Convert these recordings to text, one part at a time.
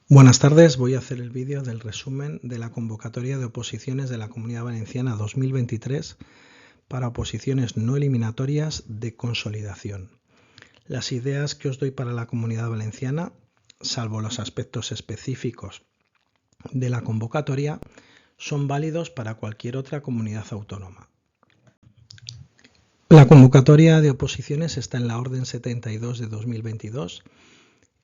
Buenas tardes, voy a hacer el vídeo del resumen de la convocatoria de oposiciones de la Comunidad Valenciana 2023 para oposiciones no eliminatorias de consolidación. Las ideas que os doy para la Comunidad Valenciana, salvo los aspectos específicos de la convocatoria, son válidos para cualquier otra comunidad autónoma. La convocatoria de oposiciones está en la Orden 72 de 2022.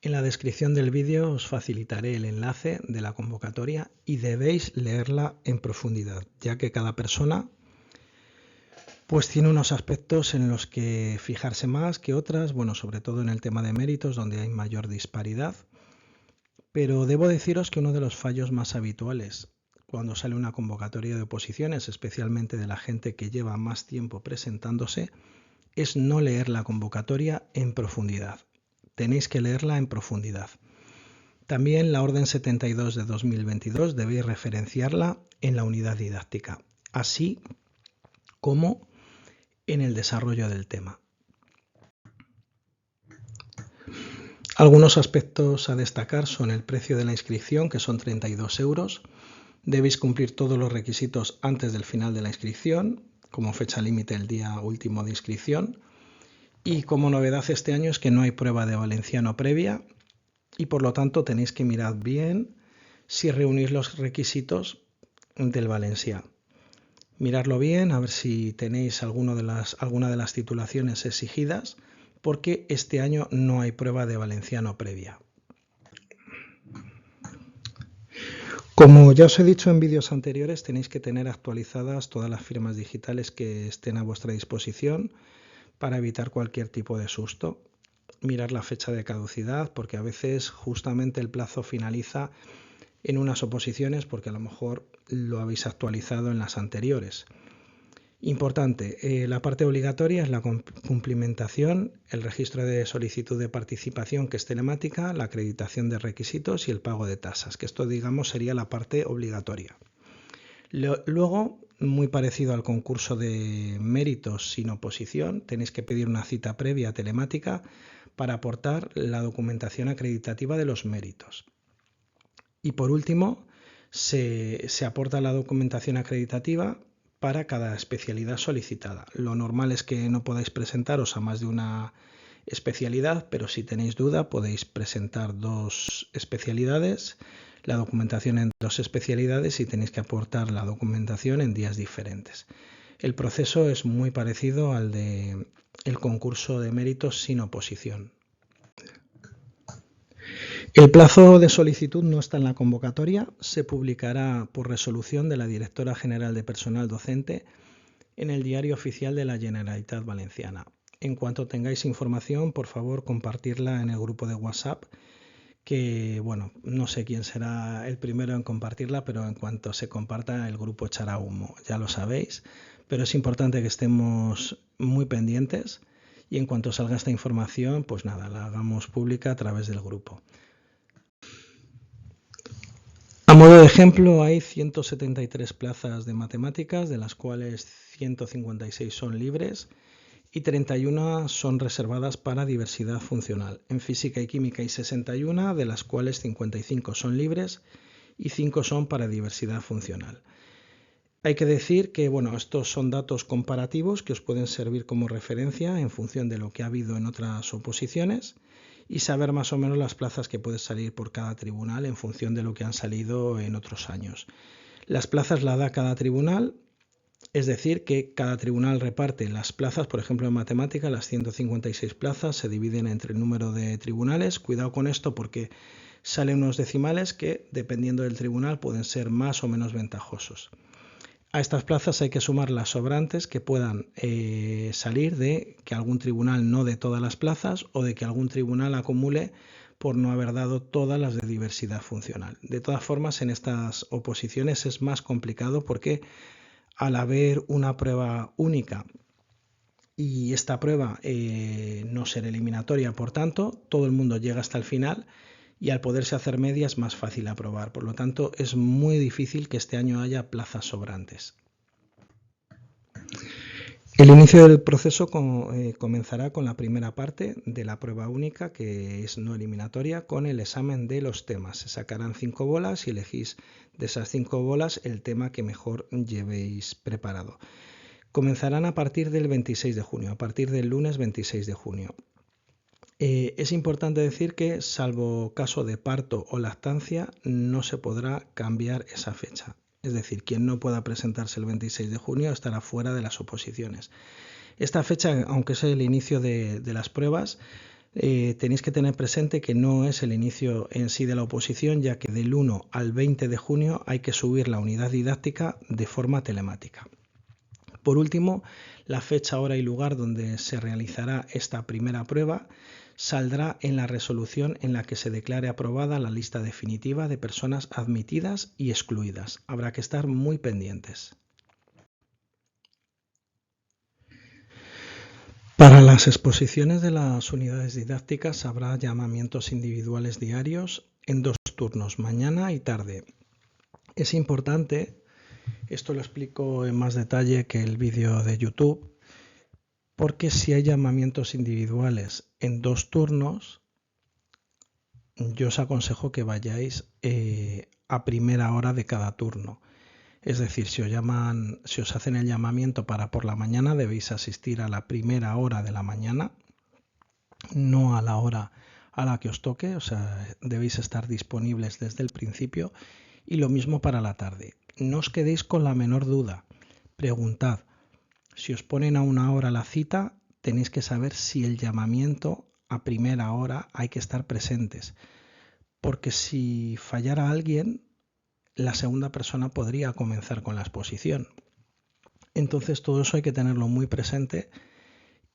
En la descripción del vídeo os facilitaré el enlace de la convocatoria y debéis leerla en profundidad, ya que cada persona pues tiene unos aspectos en los que fijarse más que otras, bueno, sobre todo en el tema de méritos, donde hay mayor disparidad. Pero debo deciros que uno de los fallos más habituales cuando sale una convocatoria de oposiciones, especialmente de la gente que lleva más tiempo presentándose, es no leer la convocatoria en profundidad. Tenéis que leerla en profundidad. También la Orden 72 de 2022 debéis referenciarla en la unidad didáctica, así como en el desarrollo del tema. Algunos aspectos a destacar son el precio de la inscripción, que son 32 euros. Debéis cumplir todos los requisitos antes del final de la inscripción, como fecha límite el día último de inscripción. Y como novedad este año es que no hay prueba de valenciano previa y por lo tanto tenéis que mirar bien si reunís los requisitos del valenciano. Miradlo bien a ver si tenéis alguna de las titulaciones exigidas, porque este año no hay prueba de valenciano previa. Como ya os he dicho en vídeos anteriores, tenéis que tener actualizadas todas las firmas digitales que estén a vuestra disposición para evitar cualquier tipo de susto. Mirar la fecha de caducidad, porque a veces justamente el plazo finaliza en unas oposiciones porque a lo mejor lo habéis actualizado en las anteriores. Importante, la parte obligatoria es la cumplimentación, el registro de solicitud de participación, que es telemática, la acreditación de requisitos y el pago de tasas, que esto, digamos, sería la parte obligatoria. Luego, muy parecido al concurso de méritos sin oposición, tenéis que pedir una cita previa telemática para aportar la documentación acreditativa de los méritos. Y por último, se aporta la documentación acreditativa para cada especialidad solicitada. Lo normal es que no podáis presentaros a más de una especialidad, pero si tenéis duda podéis presentar dos especialidades, la documentación en dos especialidades y tenéis que aportar la documentación en días diferentes. El proceso es muy parecido al del concurso de méritos sin oposición. El plazo de solicitud no está en la convocatoria, se publicará por resolución de la Directora General de Personal Docente en el Diario Oficial de la Generalitat Valenciana. En cuanto tengáis información, por favor, compartirla en el grupo de WhatsApp, que, bueno, no sé quién será el primero en compartirla, pero en cuanto se comparta, el grupo echará humo, ya lo sabéis. Pero es importante que estemos muy pendientes y en cuanto salga esta información, pues nada, la hagamos pública a través del grupo. A modo de ejemplo, hay 173 plazas de matemáticas, de las cuales 156 son libres y 31 son reservadas para diversidad funcional. En física y química hay 61, de las cuales 55 son libres y 5 son para diversidad funcional. Hay que decir que, bueno, estos son datos comparativos que os pueden servir como referencia en función de lo que ha habido en otras oposiciones y saber más o menos las plazas que puede salir por cada tribunal en función de lo que han salido en otros años. Las plazas las da cada tribunal, es decir, que cada tribunal reparte las plazas. Por ejemplo, en matemática, las 156 plazas se dividen entre el número de tribunales. Cuidado con esto porque salen unos decimales que, dependiendo del tribunal, pueden ser más o menos ventajosos. A estas plazas hay que sumar las sobrantes que puedan salir de que algún tribunal no dé todas las plazas o de que algún tribunal acumule por no haber dado todas las de diversidad funcional. De todas formas, en estas oposiciones es más complicado porque al haber una prueba única y esta prueba no ser eliminatoria, por tanto, todo el mundo llega hasta el final y al poderse hacer media es más fácil aprobar. Por lo tanto, es muy difícil que este año haya plazas sobrantes. El inicio del proceso comenzará con la primera parte de la prueba única, que es no eliminatoria, con el examen de los temas. Se sacarán 5 bolas y elegís de esas 5 bolas el tema que mejor llevéis preparado. Comenzarán a partir del 26 de junio, a partir del lunes 26 de junio. Es importante decir que, salvo caso de parto o lactancia, no se podrá cambiar esa fecha. Es decir, quien no pueda presentarse el 26 de junio estará fuera de las oposiciones. Esta fecha, aunque es el inicio de las pruebas, tenéis que tener presente que no es el inicio en sí de la oposición, ya que del 1 al 20 de junio hay que subir la unidad didáctica de forma telemática. Por último, la fecha, hora y lugar donde se realizará esta primera prueba saldrá en la resolución en la que se declare aprobada la lista definitiva de personas admitidas y excluidas. Habrá que estar muy pendientes. Para las exposiciones de las unidades didácticas habrá llamamientos individuales diarios en 2 turnos, mañana y tarde. Es importante, esto lo explico en más detalle que el vídeo de YouTube, porque si hay llamamientos individuales en 2 turnos, yo os aconsejo que vayáis a primera hora de cada turno. Es decir, si os hacen el llamamiento para por la mañana, debéis asistir a la primera hora de la mañana, no a la hora a la que os toque, o sea, debéis estar disponibles desde el principio, y lo mismo para la tarde. No os quedéis con la menor duda, preguntad. Si os ponen a una hora la cita, tenéis que saber si el llamamiento a primera hora hay que estar presentes, porque si fallara alguien, la segunda persona podría comenzar con la exposición. Entonces todo eso hay que tenerlo muy presente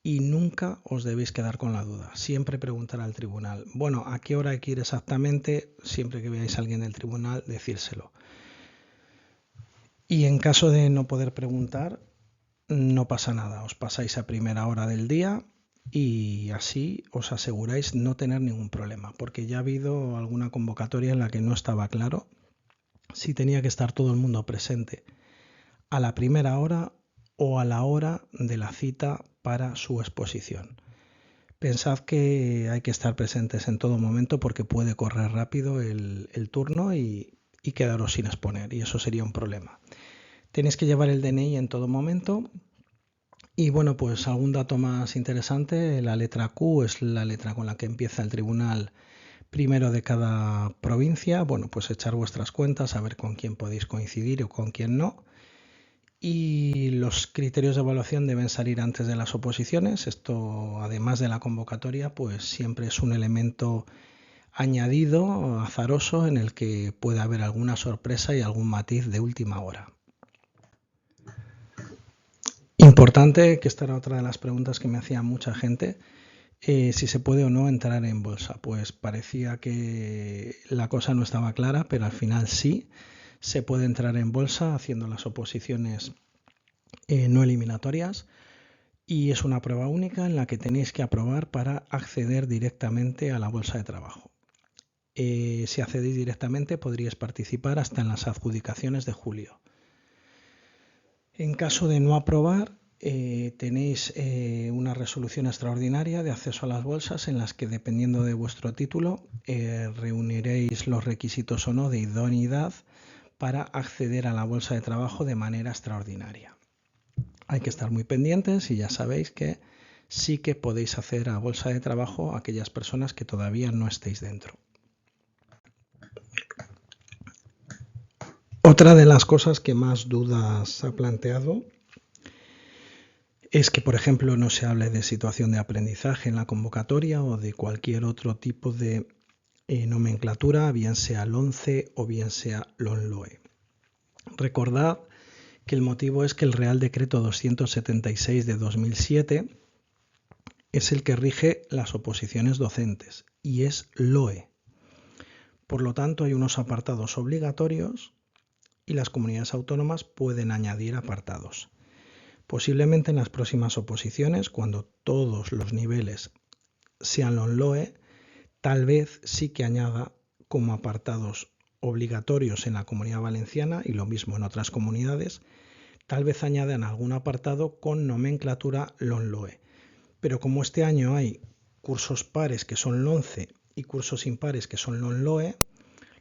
y nunca os debéis quedar con la duda. Siempre preguntar al tribunal, bueno, ¿a qué hora hay que ir exactamente? Siempre que veáis a alguien del tribunal, decírselo. Y en caso de no poder preguntar, no pasa nada, os pasáis a primera hora del día y así os aseguráis no tener ningún problema, porque ya ha habido alguna convocatoria en la que no estaba claro si tenía que estar todo el mundo presente a la primera hora o a la hora de la cita para su exposición. Pensad que hay que estar presentes en todo momento porque puede correr rápido el turno y quedaros sin exponer, y eso sería un problema. Tenéis que llevar el DNI en todo momento. Y bueno, pues algún dato más interesante, la letra Q es la letra con la que empieza el tribunal primero de cada provincia. Bueno, pues echar vuestras cuentas, a ver con quién podéis coincidir o con quién no. Y los criterios de evaluación deben salir antes de las oposiciones. Esto, además de la convocatoria, pues siempre es un elemento añadido, azaroso, en el que puede haber alguna sorpresa y algún matiz de última hora. Importante, que esta era otra de las preguntas que me hacía mucha gente, si se puede o no entrar en bolsa. Pues parecía que la cosa no estaba clara, pero al final sí se puede entrar en bolsa haciendo las oposiciones no eliminatorias, y es una prueba única en la que tenéis que aprobar para acceder directamente a la bolsa de trabajo. Si accedéis directamente podríais participar hasta en las adjudicaciones de julio. En caso de no aprobar, tenéis una resolución extraordinaria de acceso a las bolsas en las que, dependiendo de vuestro título, reuniréis los requisitos o no de idoneidad para acceder a la bolsa de trabajo de manera extraordinaria. Hay que estar muy pendientes y ya sabéis que sí que podéis acceder a bolsa de trabajo a aquellas personas que todavía no estéis dentro. Otra de las cosas que más dudas ha planteado es que, por ejemplo, no se hable de situación de aprendizaje en la convocatoria o de cualquier otro tipo de nomenclatura, bien sea LONCE o bien sea LONLOE. Recordad que el motivo es que el Real Decreto 276 de 2007 es el que rige las oposiciones docentes y es LOE. Por lo tanto, hay unos apartados obligatorios y las comunidades autónomas pueden añadir apartados. Posiblemente en las próximas oposiciones, cuando todos los niveles sean LONLOE, tal vez sí que añada como apartados obligatorios en la Comunidad Valenciana y lo mismo en otras comunidades, tal vez añadan algún apartado con nomenclatura LONLOE. Pero como este año hay cursos pares que son LONCE y cursos impares que son LONLOE,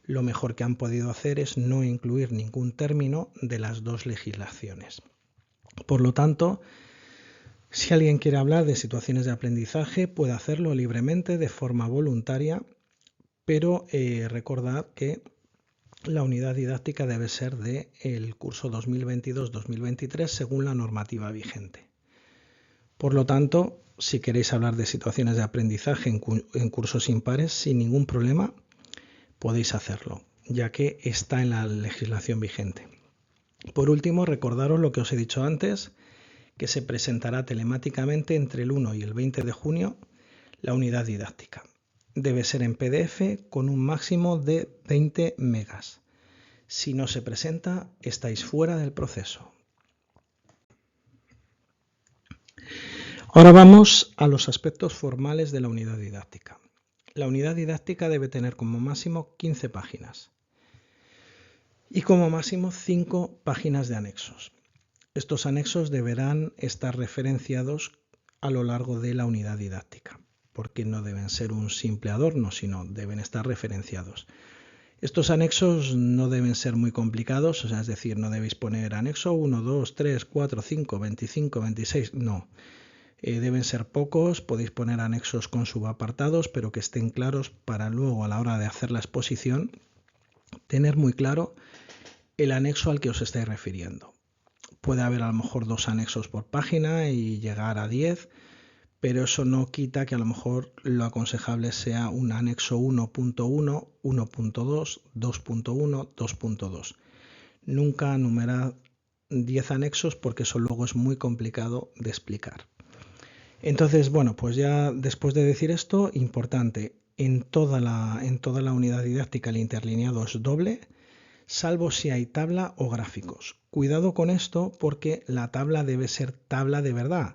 lo mejor que han podido hacer es no incluir ningún término de las dos legislaciones. Por lo tanto, si alguien quiere hablar de situaciones de aprendizaje, puede hacerlo libremente de forma voluntaria, pero recordad que la unidad didáctica debe ser del curso 2022-2023 según la normativa vigente. Por lo tanto, si queréis hablar de situaciones de aprendizaje en cursos impares, sin ningún problema, podéis hacerlo, ya que está en la legislación vigente. Por último, recordaros lo que os he dicho antes, que se presentará telemáticamente entre el 1 y el 20 de junio la unidad didáctica. Debe ser en PDF con un máximo de 20 megas. Si no se presenta, estáis fuera del proceso. Ahora vamos a los aspectos formales de la unidad didáctica. La unidad didáctica debe tener como máximo 15 páginas y como máximo 5 páginas de anexos. Estos anexos deberán estar referenciados a lo largo de la unidad didáctica, porque no deben ser un simple adorno, sino deben estar referenciados. Estos anexos no deben ser muy complicados, o sea, es decir, no debéis poner anexo 1, 2, 3, 4, 5, 25, 26, no. Deben ser pocos, podéis poner anexos con subapartados, pero que estén claros para luego a la hora de hacer la exposición tener muy claro el anexo al que os estáis refiriendo. Puede haber a lo mejor 2 anexos por página y llegar a 10, pero eso no quita que a lo mejor lo aconsejable sea un anexo 1.1, 1.2, 2.1, 2.2. Nunca numerad 10 anexos porque eso luego es muy complicado de explicar. Entonces, bueno, pues ya después de decir esto, importante, en toda la unidad didáctica el interlineado es doble, salvo si hay tabla o gráficos. Cuidado con esto porque la tabla debe ser tabla de verdad.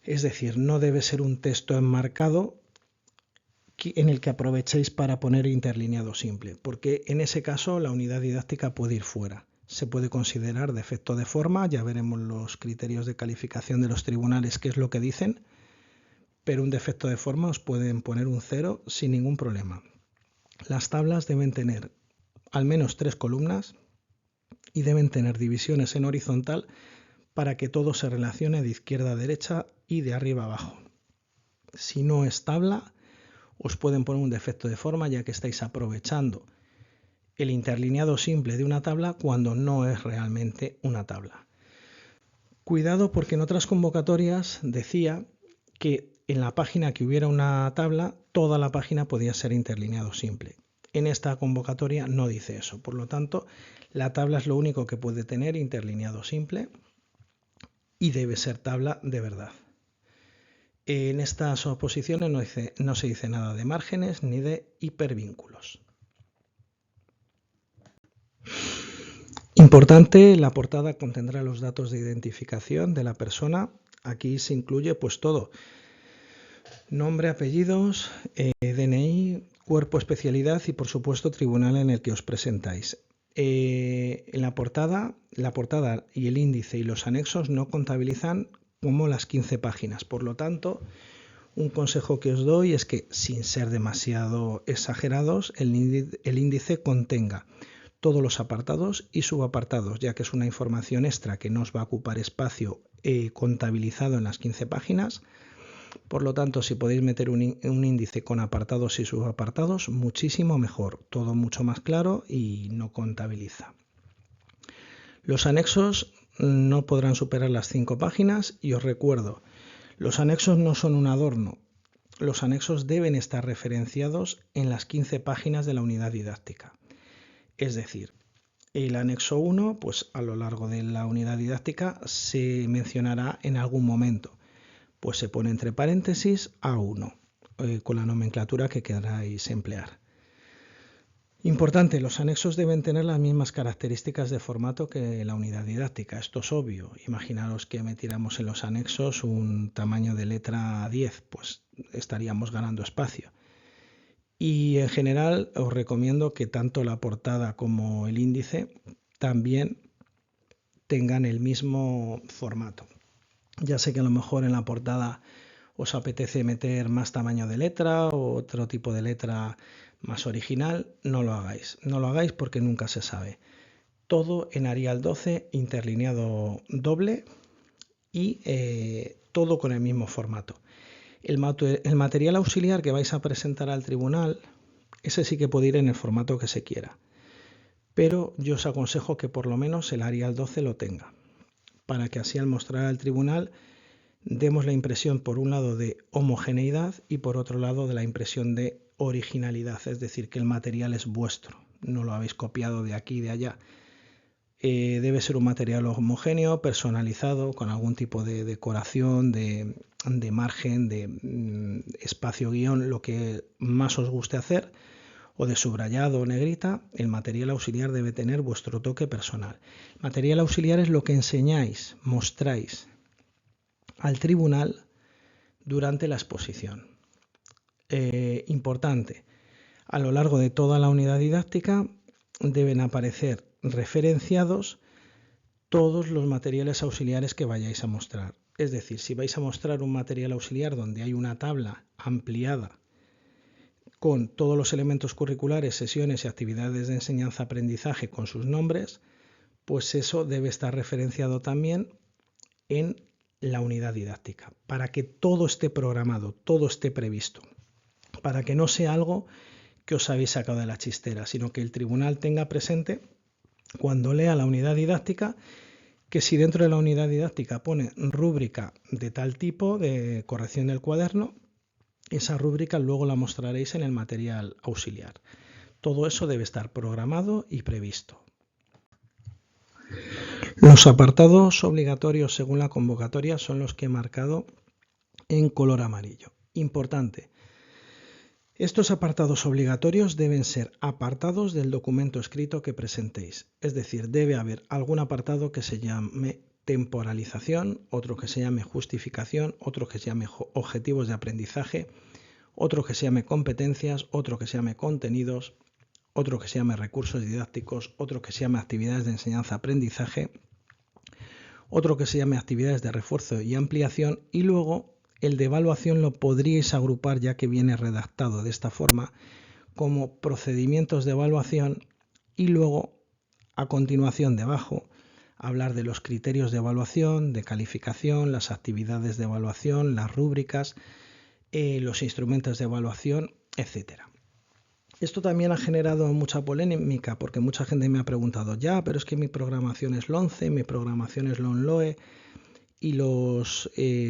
Es decir, no debe ser un texto enmarcado en el que aprovechéis para poner interlineado simple, porque en ese caso la unidad didáctica puede ir fuera. Se puede considerar defecto de forma, ya veremos los criterios de calificación de los tribunales, qué es lo que dicen, pero un defecto de forma os pueden poner un 0 sin ningún problema. Las tablas deben tener al menos 3 columnas y deben tener divisiones en horizontal para que todo se relacione de izquierda a derecha y de arriba a abajo. Si no es tabla, os pueden poner un defecto de forma ya que estáis aprovechando el interlineado simple de una tabla cuando no es realmente una tabla. Cuidado porque en otras convocatorias decía que en la página que hubiera una tabla, toda la página podía ser interlineado simple. En esta convocatoria no dice eso, por lo tanto, la tabla es lo único que puede tener interlineado simple y debe ser tabla de verdad. En estas oposiciones no se dice nada de márgenes ni de hipervínculos. Importante, la portada contendrá los datos de identificación de la persona. Aquí se incluye pues todo. Nombre, apellidos, DNI, cuerpo, especialidad y por supuesto tribunal en el que os presentáis. En la portada y el índice y los anexos no contabilizan como las 15 páginas. Por lo tanto, un consejo que os doy es que, sin ser demasiado exagerados, el índice contenga todos los apartados y subapartados, ya que es una información extra que no os va a ocupar espacio contabilizado en las 15 páginas. Por lo tanto, si podéis meter un índice con apartados y subapartados, muchísimo mejor, todo mucho más claro y no contabiliza. Los anexos no podrán superar las 5 páginas y os recuerdo, los anexos no son un adorno, los anexos deben estar referenciados en las 15 páginas de la unidad didáctica. Es decir, el anexo 1, pues a lo largo de la unidad didáctica se mencionará en algún momento. Pues se pone entre paréntesis A1, con la nomenclatura que queráis emplear. Importante, los anexos deben tener las mismas características de formato que la unidad didáctica. Esto es obvio. Imaginaros que metiéramos en los anexos un tamaño de letra 10, pues estaríamos ganando espacio. Y en general os recomiendo que tanto la portada como el índice también tengan el mismo formato. Ya sé que a lo mejor en la portada os apetece meter más tamaño de letra o otro tipo de letra más original, no lo hagáis. No lo hagáis porque nunca se sabe. Todo en Arial 12, interlineado doble y todo con el mismo formato. El material auxiliar que vais a presentar al tribunal, ese sí que puede ir en el formato que se quiera. Pero yo os aconsejo que por lo menos el Arial 12 lo tenga, para que así al mostrar al tribunal demos la impresión por un lado de homogeneidad y por otro lado de la impresión de originalidad, es decir, que el material es vuestro, no lo habéis copiado de aquí y de allá. Debe ser un material homogéneo, personalizado, con algún tipo de decoración, de margen, de espacio guión, lo que más os guste hacer, o de subrayado o negrita. El material auxiliar debe tener vuestro toque personal. Material auxiliar es lo que enseñáis, mostráis al tribunal durante la exposición. Importante, a lo largo de toda la unidad didáctica deben aparecer referenciados todos los materiales auxiliares que vayáis a mostrar. Es decir, si vais a mostrar un material auxiliar donde hay una tabla ampliada con todos los elementos curriculares, sesiones y actividades de enseñanza-aprendizaje con sus nombres, pues eso debe estar referenciado también en la unidad didáctica, para que todo esté programado, todo esté previsto, para que no sea algo que os habéis sacado de la chistera, sino que el tribunal tenga presente cuando lea la unidad didáctica que si dentro de la unidad didáctica pone rúbrica de tal tipo de corrección del cuaderno, esa rúbrica luego la mostraréis en el material auxiliar. Todo eso debe estar programado y previsto. Los apartados obligatorios según la convocatoria son los que he marcado en color amarillo. Importante. Estos apartados obligatorios deben ser apartados del documento escrito que presentéis. Es decir, debe haber algún apartado que se llame temporalización, otro que se llame justificación, otro que se llame objetivos de aprendizaje, otro que se llame competencias, otro que se llame contenidos, otro que se llame recursos didácticos, otro que se llame actividades de enseñanza-aprendizaje, otro que se llame actividades de refuerzo y ampliación, y luego el de evaluación lo podríais agrupar, ya que viene redactado de esta forma, como procedimientos de evaluación, y luego a continuación debajo hablar de los criterios de evaluación, de calificación, las actividades de evaluación, las rúbricas, los instrumentos de evaluación, etc. Esto también ha generado mucha polémica porque mucha gente me ha preguntado, ya, pero es que mi programación es LONCE, mi programación es LONLOE, y los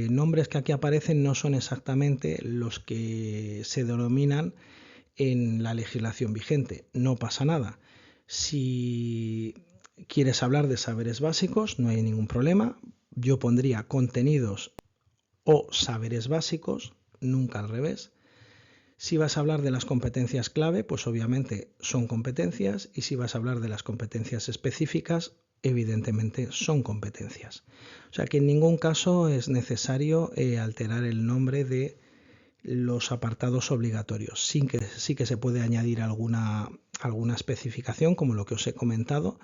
nombres que aquí aparecen no son exactamente los que se denominan en la legislación vigente. No pasa nada. Si quieres hablar de saberes básicos, no hay ningún problema. Yo pondría contenidos o saberes básicos, nunca al revés. Si vas a hablar de las competencias clave, pues obviamente son competencias, y si vas a hablar de las competencias específicas, evidentemente son competencias. O sea que en ningún caso es necesario alterar el nombre de los apartados obligatorios. Sí que se puede añadir alguna especificación, como lo que os he comentado,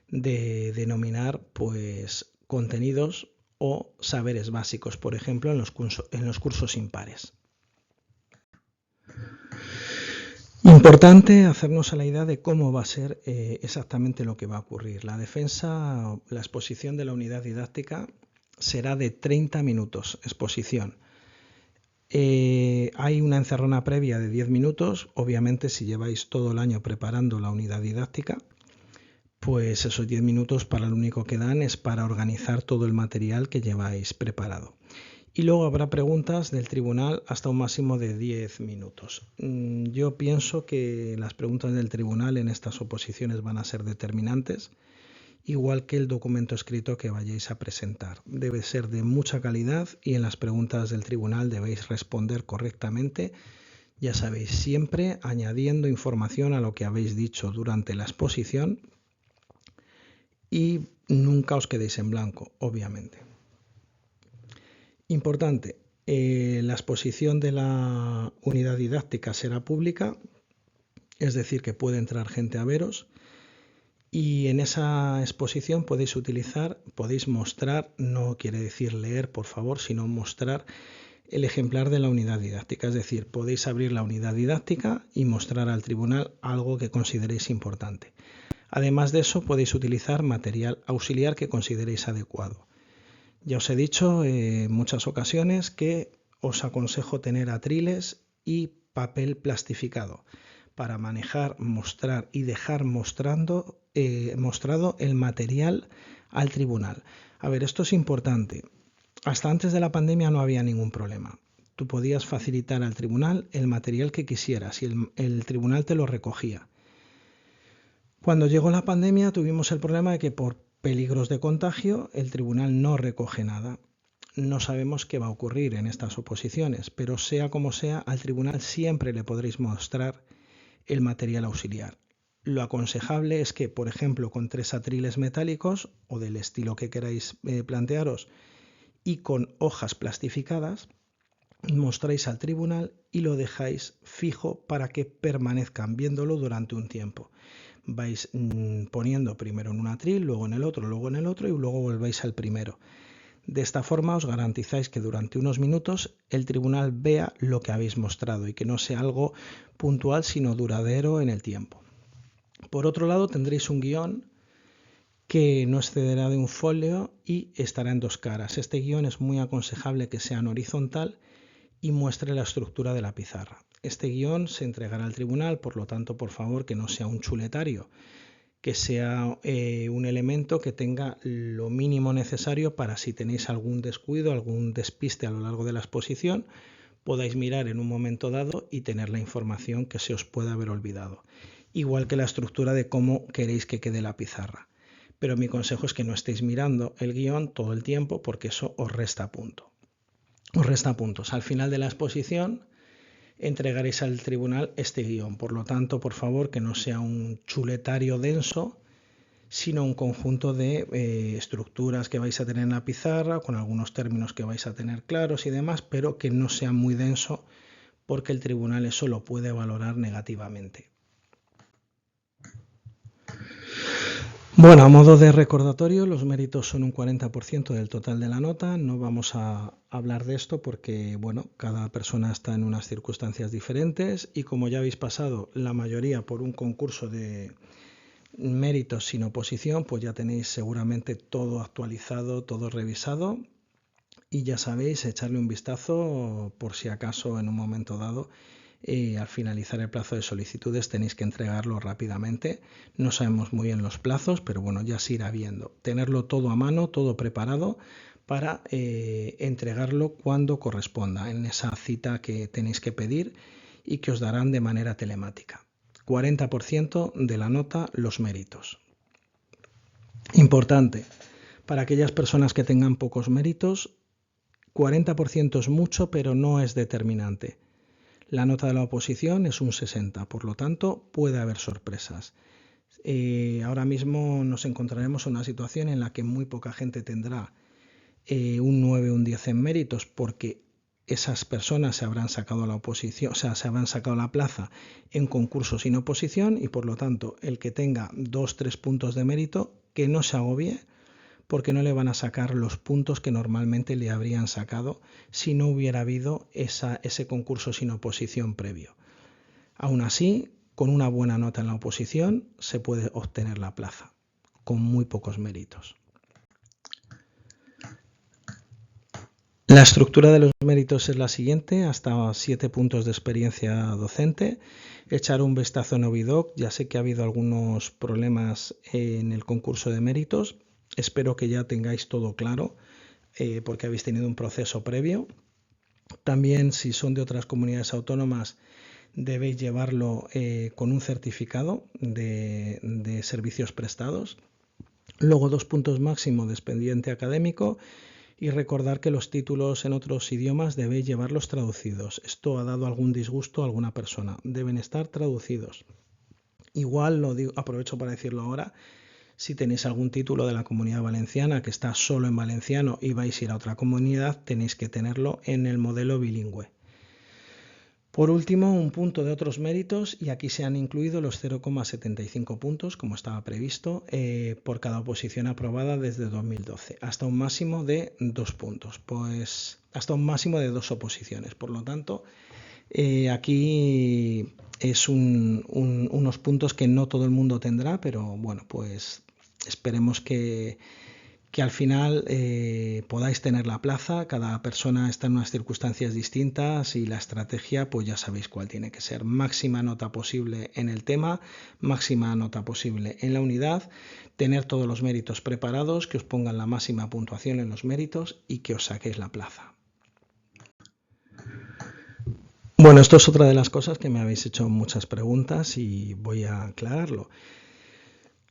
de denominar pues contenidos o saberes básicos, por ejemplo, en los cursos impares. Importante hacernos a la idea de cómo va a ser exactamente lo que va a ocurrir. La defensa, la exposición de la unidad didáctica será de 30 minutos, exposición. Hay una encerrona previa de 10 minutos, obviamente si lleváis todo el año preparando la unidad didáctica, pues esos 10 minutos para lo único que dan es para organizar todo el material que lleváis preparado. Y luego habrá preguntas del tribunal hasta un máximo de 10 minutos. Yo pienso que las preguntas del tribunal en estas oposiciones van a ser determinantes, igual que el documento escrito que vayáis a presentar. Debe ser de mucha calidad y en las preguntas del tribunal debéis responder correctamente. Ya sabéis, siempre añadiendo información a lo que habéis dicho durante la exposición, y nunca os quedéis en blanco, obviamente. Importante, la exposición de la unidad didáctica será pública, es decir, que puede entrar gente a veros, Y en esa exposición podéis mostrar, no quiere decir leer, por favor, sino mostrar el ejemplar de la unidad didáctica. Es decir, podéis abrir la unidad didáctica y mostrar al tribunal algo que consideréis importante. Además de eso, podéis utilizar material auxiliar que consideréis adecuado. Ya os he dicho en muchas ocasiones que os aconsejo tener atriles y papel plastificado para manejar, mostrar y dejar mostrado el material al tribunal. A ver, esto es importante. Hasta antes de la pandemia no había ningún problema. Tú podías facilitar al tribunal el material que quisieras y el tribunal te lo recogía. Cuando llegó la pandemia tuvimos el problema de que por peligros de contagio el tribunal no recoge nada. No sabemos qué va a ocurrir en estas oposiciones, pero sea como sea, al tribunal siempre le podréis mostrar el material auxiliar. Lo aconsejable es que, por ejemplo, con 3 atriles metálicos o del estilo que queráis plantearos y con hojas plastificadas, mostráis al tribunal y lo dejáis fijo para que permanezcan viéndolo durante un tiempo. Vais poniendo primero en un atril, luego en el otro y luego volvéis al primero. De esta forma os garantizáis que durante unos minutos el tribunal vea lo que habéis mostrado y que no sea algo puntual sino duradero en el tiempo. Por otro lado tendréis un guión que no excederá de un folio y estará en 2 caras. Este guión es muy aconsejable que sea en horizontal y muestre la estructura de la pizarra. Este guión se entregará al tribunal, por lo tanto, por favor, que no sea un chuletario, que sea un elemento que tenga lo mínimo necesario para si tenéis algún descuido, algún despiste a lo largo de la exposición, podáis mirar en un momento dado y tener la información que se os pueda haber olvidado. Igual que la estructura de cómo queréis que quede la pizarra. Pero mi consejo es que no estéis mirando el guión todo el tiempo porque eso os resta puntos. Al final de la exposición entregaréis al tribunal este guión. Por lo tanto, por favor, que no sea un chuletario denso, sino un conjunto de estructuras que vais a tener en la pizarra, con algunos términos que vais a tener claros y demás, pero que no sea muy denso porque el tribunal eso lo puede valorar negativamente. Bueno, a modo de recordatorio, los méritos son un 40% del total de la nota. No vamos a hablar de esto porque, bueno, cada persona está en unas circunstancias diferentes y como ya habéis pasado la mayoría por un concurso de méritos sin oposición, pues ya tenéis seguramente todo actualizado, todo revisado y ya sabéis echarle un vistazo por si acaso en un momento dado. Al finalizar el plazo de solicitudes tenéis que entregarlo rápidamente. No sabemos muy bien los plazos, pero bueno, ya se irá viendo. Tenerlo todo a mano, todo preparado para entregarlo cuando corresponda, en esa cita que tenéis que pedir y que os darán de manera telemática. 40% de la nota, los méritos. Importante, para aquellas personas que tengan pocos méritos, 40% es mucho, pero no es determinante. La nota de la oposición es un 60, por lo tanto puede haber sorpresas. Ahora mismo nos encontraremos en una situación en la que muy poca gente tendrá un 9 o un 10 en méritos porque esas personas se habrán sacado la oposición, o sea, se habrán sacado la plaza en concursos sin oposición y por lo tanto el que tenga 2-3 puntos de mérito que no se agobie porque no le van a sacar los puntos que normalmente le habrían sacado si no hubiera habido ese concurso sin oposición previo. Aún así, con una buena nota en la oposición se puede obtener la plaza, con muy pocos méritos. La estructura de los méritos es la siguiente, hasta 7 puntos de experiencia docente. Echar un vistazo en Ovidoc, ya sé que ha habido algunos problemas en el concurso de méritos. Espero que ya tengáis todo claro porque habéis tenido un proceso previo. También si son de otras comunidades autónomas debéis llevarlo con un certificado de servicios prestados. Luego 2 puntos máximo de expediente académico y recordar que los títulos en otros idiomas debéis llevarlos traducidos. Esto ha dado algún disgusto a alguna persona. Deben estar traducidos. Igual lo digo, aprovecho para decirlo ahora. Si tenéis algún título de la Comunidad Valenciana que está solo en valenciano y vais a ir a otra comunidad, tenéis que tenerlo en el modelo bilingüe. Por último, un punto de otros méritos, y aquí se han incluido los 0,75 puntos, como estaba previsto, por cada oposición aprobada desde 2012, hasta un máximo de 2 puntos, pues hasta un máximo de 2 oposiciones. Por lo tanto, aquí es unos puntos que no todo el mundo tendrá, pero bueno, pues esperemos que al final podáis tener la plaza. Cada persona está en unas circunstancias distintas y la estrategia, pues ya sabéis cuál tiene que ser. Máxima nota posible en el tema, máxima nota posible en la unidad, tener todos los méritos preparados, que os pongan la máxima puntuación en los méritos y que os saquéis la plaza. Bueno, esto es otra de las cosas que me habéis hecho muchas preguntas y voy a aclararlo.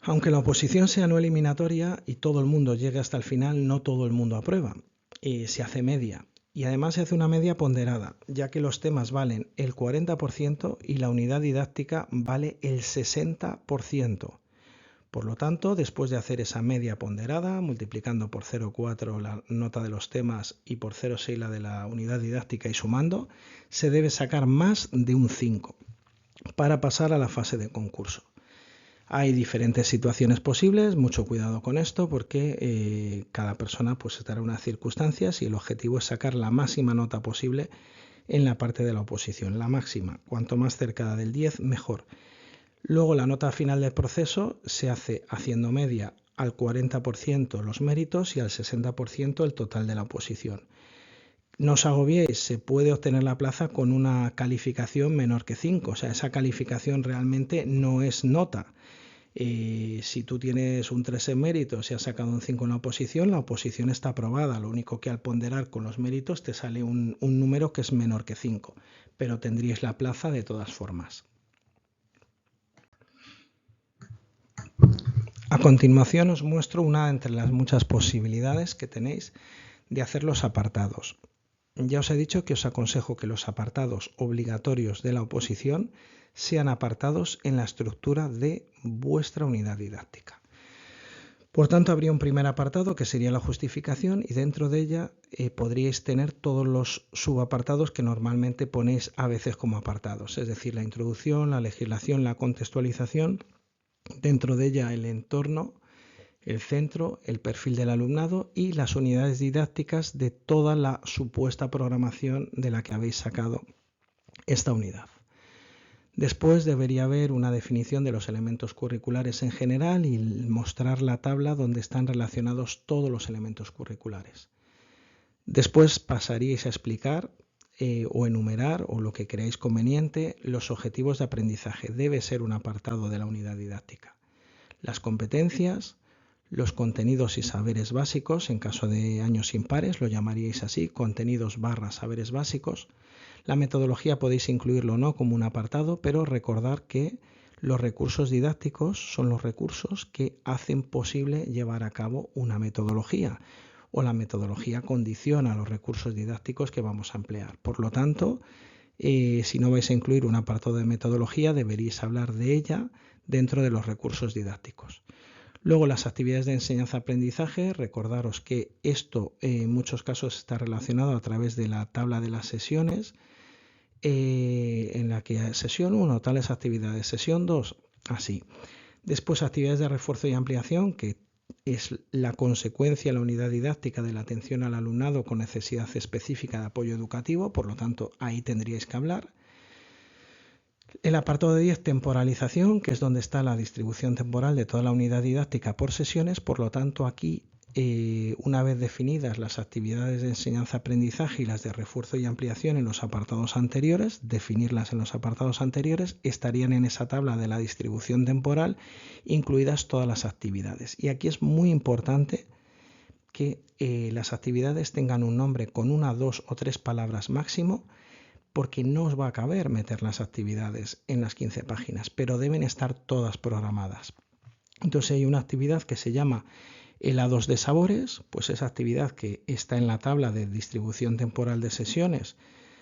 Aunque la oposición sea no eliminatoria y todo el mundo llegue hasta el final, no todo el mundo aprueba. Se hace media. Y además se hace una media ponderada, ya que los temas valen el 40% y la unidad didáctica vale el 60%. Por lo tanto, después de hacer esa media ponderada, multiplicando por 0,4 la nota de los temas y por 0,6 la de la unidad didáctica y sumando, se debe sacar más de un 5 para pasar a la fase de concurso. Hay diferentes situaciones posibles, mucho cuidado con esto porque cada persona pues estará en unas circunstancias y el objetivo es sacar la máxima nota posible en la parte de la oposición, la máxima, cuanto más cerca del 10 mejor. Luego la nota final del proceso se hace haciendo media al 40% los méritos y al 60% el total de la oposición. No os agobiéis, se puede obtener la plaza con una calificación menor que 5, o sea, esa calificación realmente no es nota. Si tú tienes un 3 en méritos y has sacado un 5 en la oposición está aprobada. Lo único que al ponderar con los méritos te sale un número que es menor que 5, pero tendríais la plaza de todas formas. A continuación os muestro una entre las muchas posibilidades que tenéis de hacer los apartados. Ya os he dicho que os aconsejo que los apartados obligatorios de la oposición sean apartados en la estructura de vuestra unidad didáctica. Por tanto, habría un primer apartado que sería la justificación y dentro de ella podríais tener todos los subapartados que normalmente ponéis a veces como apartados, es decir, la introducción, la legislación, la contextualización, dentro de ella el entorno, el centro, el perfil del alumnado y las unidades didácticas de toda la supuesta programación de la que habéis sacado esta unidad. Después debería haber una definición de los elementos curriculares en general y mostrar la tabla donde están relacionados todos los elementos curriculares. Después pasaríais a explicar o enumerar, o lo que creáis conveniente, los objetivos de aprendizaje. Debe ser un apartado de la unidad didáctica. Las competencias, los contenidos y saberes básicos, en caso de años impares lo llamaríais así, contenidos / saberes básicos. La metodología podéis incluirlo o no como un apartado, pero recordar que los recursos didácticos son los recursos que hacen posible llevar a cabo una metodología, o la metodología condiciona los recursos didácticos que vamos a emplear. Por lo tanto, si no vais a incluir un apartado de metodología, deberíais hablar de ella dentro de los recursos didácticos. Luego las actividades de enseñanza-aprendizaje, recordaros que esto en muchos casos está relacionado a través de la tabla de las sesiones, en la que sesión 1, tales actividades, sesión 2, así. Después actividades de refuerzo y ampliación, que es la consecuencia, la unidad didáctica de la atención al alumnado con necesidad específica de apoyo educativo, por lo tanto ahí tendríais que hablar. El apartado de 10, temporalización, que es donde está la distribución temporal de toda la unidad didáctica por sesiones, por lo tanto aquí una vez definidas las actividades de enseñanza-aprendizaje y las de refuerzo y ampliación en los apartados anteriores, definirlas en los apartados anteriores, estarían en esa tabla de la distribución temporal incluidas todas las actividades. Y aquí es muy importante que las actividades tengan un nombre con 1, 2 o 3 palabras máximo, porque no os va a caber meter las actividades en las 15 páginas, pero deben estar todas programadas. Entonces hay una actividad que se llama helados de sabores, pues esa actividad que está en la tabla de distribución temporal de sesiones.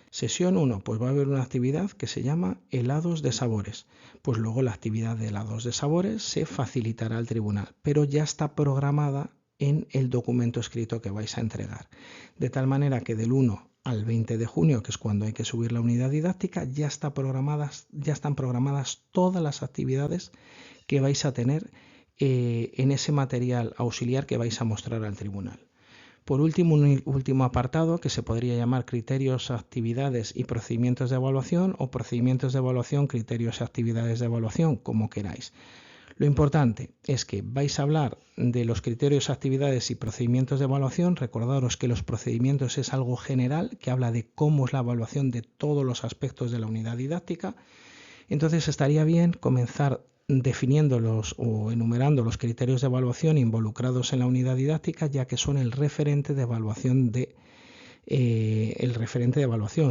Sesión 1, pues va a haber una actividad que se llama helados de sabores. Pues luego la actividad de helados de sabores se facilitará al tribunal, pero ya está programada en el documento escrito que vais a entregar. De tal manera que del 1 al 20 de junio, que es cuando hay que subir la unidad didáctica, ya están programadas todas las actividades que vais a tener en ese material auxiliar que vais a mostrar al tribunal. Por último, un último apartado que se podría llamar criterios, actividades y procedimientos de evaluación, o procedimientos de evaluación, criterios y actividades de evaluación, como queráis. Lo importante es que vais a hablar de los criterios, actividades y procedimientos de evaluación. Recordaros que los procedimientos es algo general que habla de cómo es la evaluación de todos los aspectos de la unidad didáctica. Entonces estaría bien comenzar definiéndolos o enumerando los criterios de evaluación involucrados en la unidad didáctica, ya que son el referente de evaluación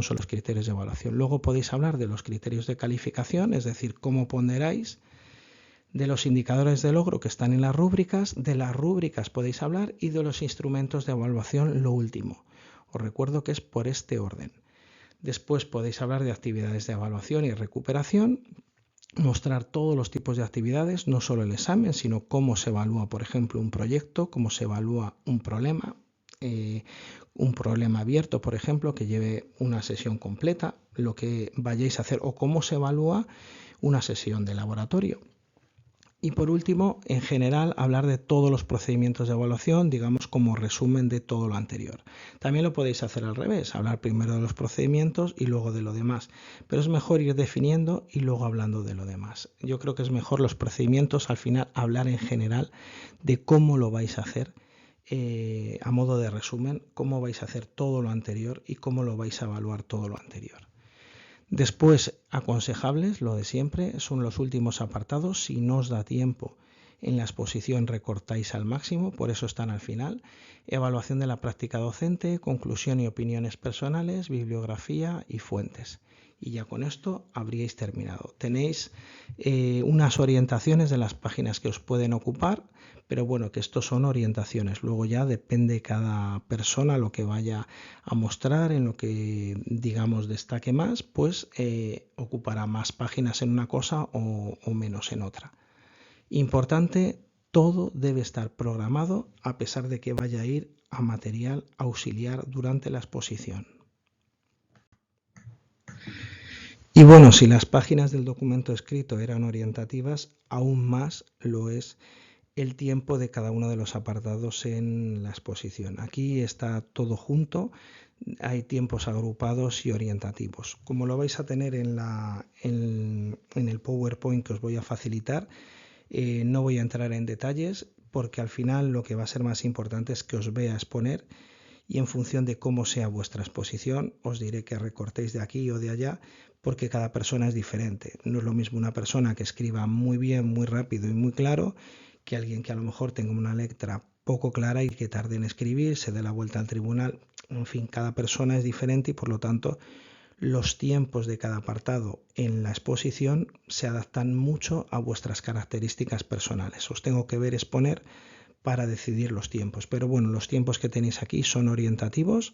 son los criterios de evaluación. Luego podéis hablar de los criterios de calificación, es decir, cómo ponderáis, de los indicadores de logro que están en las rúbricas, de las rúbricas podéis hablar, y de los instrumentos de evaluación, lo último. Os recuerdo que es por este orden. Después podéis hablar de actividades de evaluación y recuperación, mostrar todos los tipos de actividades, no solo el examen, sino cómo se evalúa, por ejemplo, un proyecto, cómo se evalúa un problema abierto, por ejemplo, que lleve una sesión completa, lo que vayáis a hacer, o cómo se evalúa una sesión de laboratorio. Y por último, en general, hablar de todos los procedimientos de evaluación, digamos como resumen de todo lo anterior. También lo podéis hacer al revés, hablar primero de los procedimientos y luego de lo demás. Pero es mejor ir definiendo y luego hablando de lo demás. Yo creo que es mejor los procedimientos, al final, hablar en general de cómo lo vais a hacer, a modo de resumen, cómo vais a hacer todo lo anterior y cómo lo vais a evaluar todo lo anterior. Después, aconsejables, lo de siempre, son los últimos apartados. Si no os da tiempo en la exposición, recortáis al máximo, por eso están al final. Evaluación de la práctica docente, conclusión y opiniones personales, bibliografía y fuentes. Y ya con esto habríais terminado. Tenéis unas orientaciones de las páginas que os pueden ocupar, pero bueno, que estos son orientaciones. Luego ya depende cada persona lo que vaya a mostrar, en lo que digamos destaque más, pues ocupará más páginas en una cosa o menos en otra. Importante, todo debe estar programado a pesar de que vaya a ir a material auxiliar durante la exposición. Y bueno, si las páginas del documento escrito eran orientativas, aún más lo es el tiempo de cada uno de los apartados en la exposición. Aquí está todo junto, hay tiempos agrupados y orientativos. Como lo vais a tener en el PowerPoint que os voy a facilitar, no voy a entrar en detalles porque al final lo que va a ser más importante es que os vea exponer, y en función de cómo sea vuestra exposición os diré que recortéis de aquí o de allá, porque cada persona es diferente. No es lo mismo una persona que escriba muy bien, muy rápido y muy claro, que alguien que a lo mejor tenga una letra poco clara y que tarde en escribir, se dé la vuelta al tribunal. En fin, cada persona es diferente y por lo tanto los tiempos de cada apartado en la exposición se adaptan mucho a vuestras características personales. Os tengo que ver exponer para decidir los tiempos, pero bueno, los tiempos que tenéis aquí son orientativos.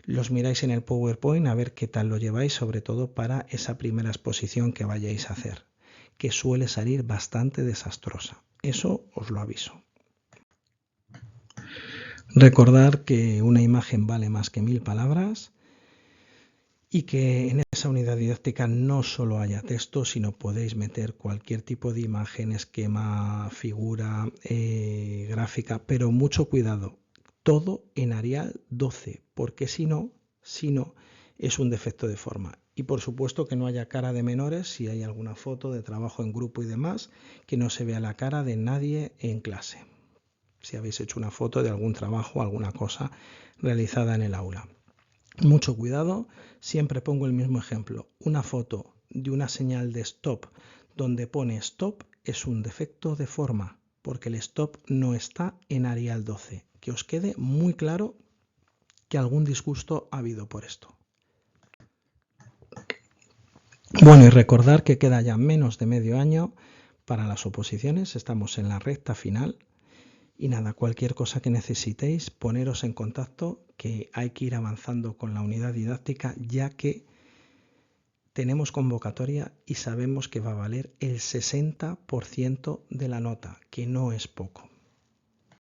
Los miráis en el PowerPoint a ver qué tal lo lleváis, sobre todo para esa primera exposición que vayáis a hacer, que suele salir bastante desastrosa. Eso os lo aviso. Recordad que una imagen vale más que 1000 palabras y que en esa unidad didáctica no solo haya texto, sino podéis meter cualquier tipo de imagen, esquema, figura, gráfica, pero mucho cuidado, todo en Arial 12, porque si no es un defecto de forma. Y por supuesto que no haya cara de menores, si hay alguna foto de trabajo en grupo y demás, que no se vea la cara de nadie en clase, si habéis hecho una foto de algún trabajo, alguna cosa realizada en el aula. Mucho cuidado, siempre pongo el mismo ejemplo. Una foto de una señal de stop donde pone stop es un defecto de forma, porque el stop no está en Arial 12. Que os quede muy claro que algún disgusto ha habido por esto. Bueno, y recordar que queda ya menos de medio año para las oposiciones, estamos en la recta final. Y nada, cualquier cosa que necesitéis, poneros en contacto, que hay que ir avanzando con la unidad didáctica, ya que tenemos convocatoria y sabemos que va a valer el 60% de la nota, que no es poco.